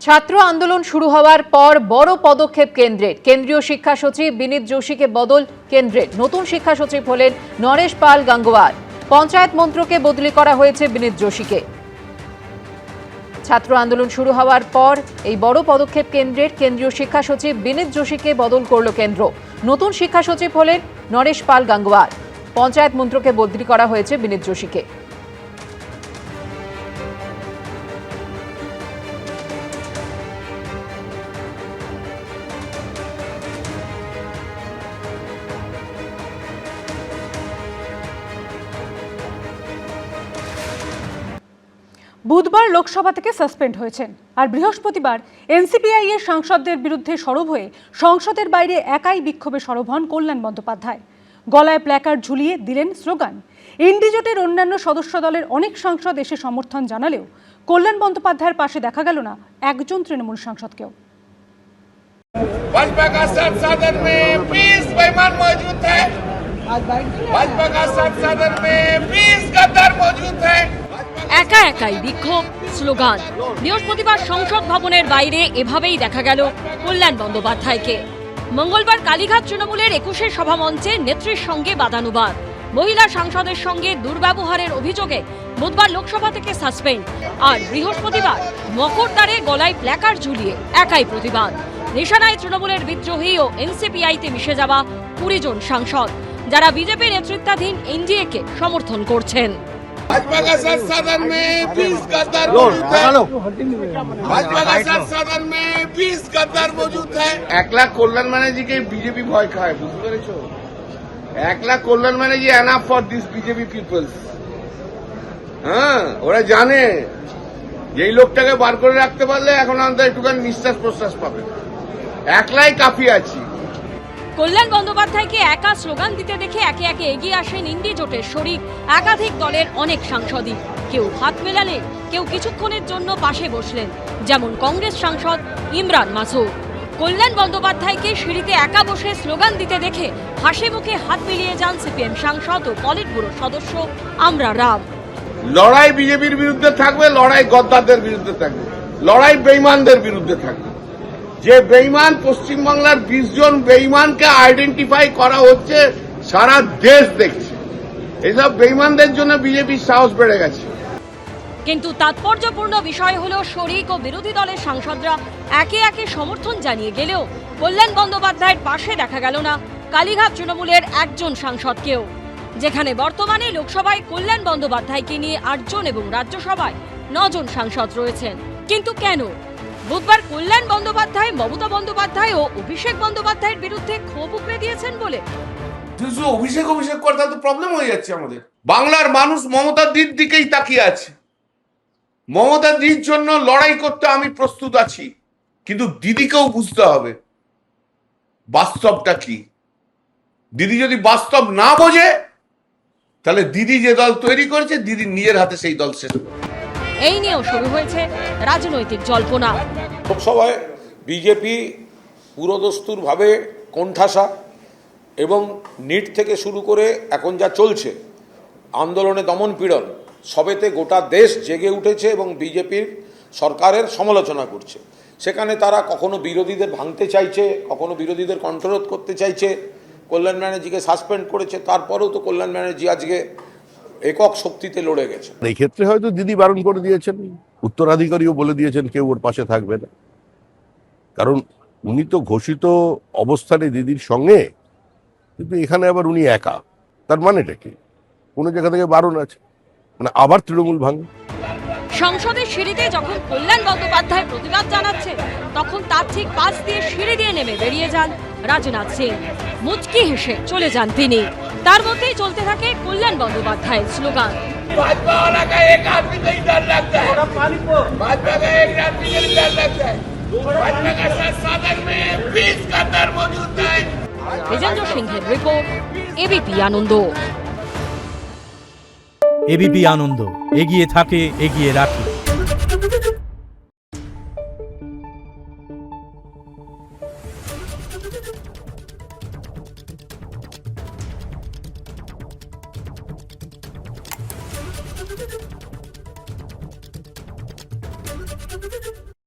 ছাত্র আন্দোলন শুরু হওয়ার পর বড় পদক্ষেপ কেন্দ্রের। কেন্দ্রীয় শিক্ষা সচিব বিনীত যোশীকে বদল কেন্দ্রের। নতুন শিক্ষা সচিব হলেন নরেশ পাল গাঙ্গোয়ার। পঞ্চায়েত মন্ত্রকে বদলি করা হয়েছে বিনীত যোশীকে। ছাত্র আন্দোলন শুরু হওয়ার পর এই বড় পদক্ষেপ কেন্দ্রের। কেন্দ্রীয় শিক্ষা সচিব বিনীত যোশীকে বদল করল কেন্দ্র। নতুন শিক্ষা সচিব হলেন নরেশ পাল গাঙ্গোয়ার। পঞ্চায়েত মন্ত্রকে বদলি করা হয়েছে বিনীত যোশীকে। বুধবার লোকসভা থেকে সাসপেন্ড হয়েছেন আর বৃহস্পতিবার এনসিপিআই এর সাংসদদের বিরুদ্ধে সরব হয়ে সংসদের বাইরে একাই বিক্ষোভে সরব হন কল্যাণ বন্দ্যোপাধ্যায়। গলায় প্ল্যাকার্ড ঝুলিয়ে দিলেন স্লোগান। ইন্ডি জোটের অন্যান্য সদস্য দলের অনেক সাংসদ এসে সমর্থন জানালেও কল্যাণ বন্দ্যোপাধ্যায়ের পাশে দেখা গেল না একজন তৃণমূল সাংসদকেও। भाजपा का सदन में 20 बेईमान मौजूद है। भाजपा का सदन में 20 गद्दार मौजूद है। একা একাই বিক্ষোভ, স্লোগান। বৃহস্পতিবার সংসদ ভবনের বাইরে এভাবেই দেখা গেল কল্যাণ বন্দ্যোপাধ্যায়কে। মঙ্গলবার কালীঘাট তৃণমূলের 21 সভামঞ্চে নেত্রীর সঙ্গে বাদানুবাদ। মহিলা সাংসদের সঙ্গে দুর্ব্যবহারের অভিযোগে বুধবার লোকসভা থেকে সাসপেন্ড। আর বৃহস্পতিবার মকরদ্বারে গলায় প্ল্যাকার্ড ঝুলিয়ে একাই প্রতিবাদ। নিশানায় তৃণমূলের বিদ্রোহী ও এনসিপিআইতে মিশে যাওয়া 20 জন সাংসদ, যারা বিজেপি নেতৃত্বাধীন এনডিএকে সমর্থন করছেন। भाजपा का सदन में 20 गद्दार मौजूद है। भाजपा का सदन में 20 गद्दार मौजूद है। 1 लाख कल्याण बनर्जी के बीजेपी भय खाए, বুঝতে পেরেছো? 1 lakh Kalyan Banerjee enough for this BJP peoples. হ্যাঁ, ওরা জানে যে এই লোকটাকে বার করে রাখতে পারলে এখন অন্তত একটুখানি নিঃশ্বাস প্রশ্বাস পাবে। একলাই কাফি আছি। কল্যাণ বন্দ্যোপাধ্যায়কে একা স্লোগান দিতে দেখে একে একে এগিয়ে আসেন ইন্ডি জোটের শরিক একাধিক দলের অনেক সাংসদই। কেউ হাত মেলালেন, কেউ কিছুক্ষণের জন্য পাশে বসলেন, যেমন কংগ্রেস সাংসদ ইমরান মাসুদ। কল্যাণ বন্দ্যোপাধ্যায়কে সিঁড়িতে একা বসে স্লোগান দিতে দেখে হাসি মুখে হাত মিলিয়ে যান সিপিএম সাংসদ ও পলিট ব্যুরো সদস্য আমরা রাম। লড়াই বিজেপির বিরুদ্ধে থাকবে, লড়াই গদ্দারদের বিরুদ্ধে থাকবে, লড়াই বেঈমানদের বিরুদ্ধে থাকবে। যে বেঈমান পশ্চিমবাংলার 20 জন বেঈমানকে আইডেন্টিফাই করা হচ্ছে, সারা দেশ দেখছে। এইসব বেঈমানদের জন্য বিজেপির সাহস বেড়ে গেছে। কিন্তু তাৎপর্যপূর্ণ বিষয় হলো শরিক ও বিরোধী দলের সাংসদরা একে একে সমর্থন জানিয়ে গেলেও কল্যাণ বন্দ্যোপাধ্যায়ের পাশে দেখা গেল না কালীঘাট তৃণমূলের একজন সাংসদকেও। যেখানে বর্তমানে লোকসভায় কল্যাণ বন্দ্যোপাধ্যায়কে নিয়ে 8 জন এবং রাজ্যসভায় 9 জন সাংসদ রয়েছেন। কিন্তু কেন? বুধবার কল্যাণ বন্দ্যোপাধ্যায় মমতা বন্দ্যোপাধ্যায় ও অভিষেক বন্দ্যোপাধ্যায়ের বিরুদ্ধে ক্ষোভ উগরে দিয়েছেন বলে। শুধু অভিষেক করতে তো প্রবলেম হয়ে যাচ্ছে আমাদের। বাংলার মানুষ মমতা দিদির দিকেই তাকিয়ে আছে। মমতা দিদির জন্য লড়াই করতে আমি প্রস্তুত আছি, কিন্তু দিদিকেও বুঝতে হবে বাস্তবটা কি। দিদি যদি বাস্তব না বোঝে, তাহলে দিদি যে দল তৈরি করেছে, দিদি নিজের হাতে সেই দল শেষ করবে। এই নিয়েও শুরু হয়েছে রাজনৈতিক জল্পনা। লোকসভায় বিজেপি পুরোদস্তুরভাবে কোণঠাসা এবং নিট থেকে শুরু করে এখন যা চলছে আন্দোলনে দমন পীড়ন, সবেতে গোটা দেশ জেগে উঠেছে এবং বিজেপির সরকারের সমালোচনা করছে। সেখানে তারা কখনো বিরোধীদের ভাঙতে চাইছে, কখনো বিরোধীদের কণ্ঠরোধ করতে চাইছে। কল্যাণ ব্যানার্জিকে সাসপেন্ড করেছে, তারপরেও তো কল্যাণ ব্যানার্জি আজকে একক শক্তিতে লড়ে গেছে। এই ক্ষেত্রে হয়তো দিদি বারণ করে দিয়েছেন, উত্তরাধিকারীও বলে দিয়েছেন কেউ ওর পাশে থাকবে না, কারণ উনি তো ঘোষিত অবস্থানে দিদির সঙ্গে, কিন্তু এখানে আবার উনি একা। তার মানেটা কি? কোনো জায়গা থেকে বারণ আছে, মানে আবার তৃণমূল ভাঙে। সংসদের সিঁড়িতে যখন কল্যাণ বন্দ্যোপাধ্যায় প্রতিবাদ জানাচ্ছে, তখন তার ঠিক পাশ দিয়ে সিঁড়ি দিয়ে নেমে বেরিয়ে যান রাজনাথ সিং। মুচকি হেসে চলে যান তিনি। তার মধ্যেই চলতে থাকে কল্যাণ বন্দ্যোপাধ্যায়ের স্লোগান। বিজেন্দ্র সিংহের রিপোর্ট, এবিপি আনন্দ। এবিপি আনন্দ, এগিয়ে থাকে, এগিয়ে রাখে।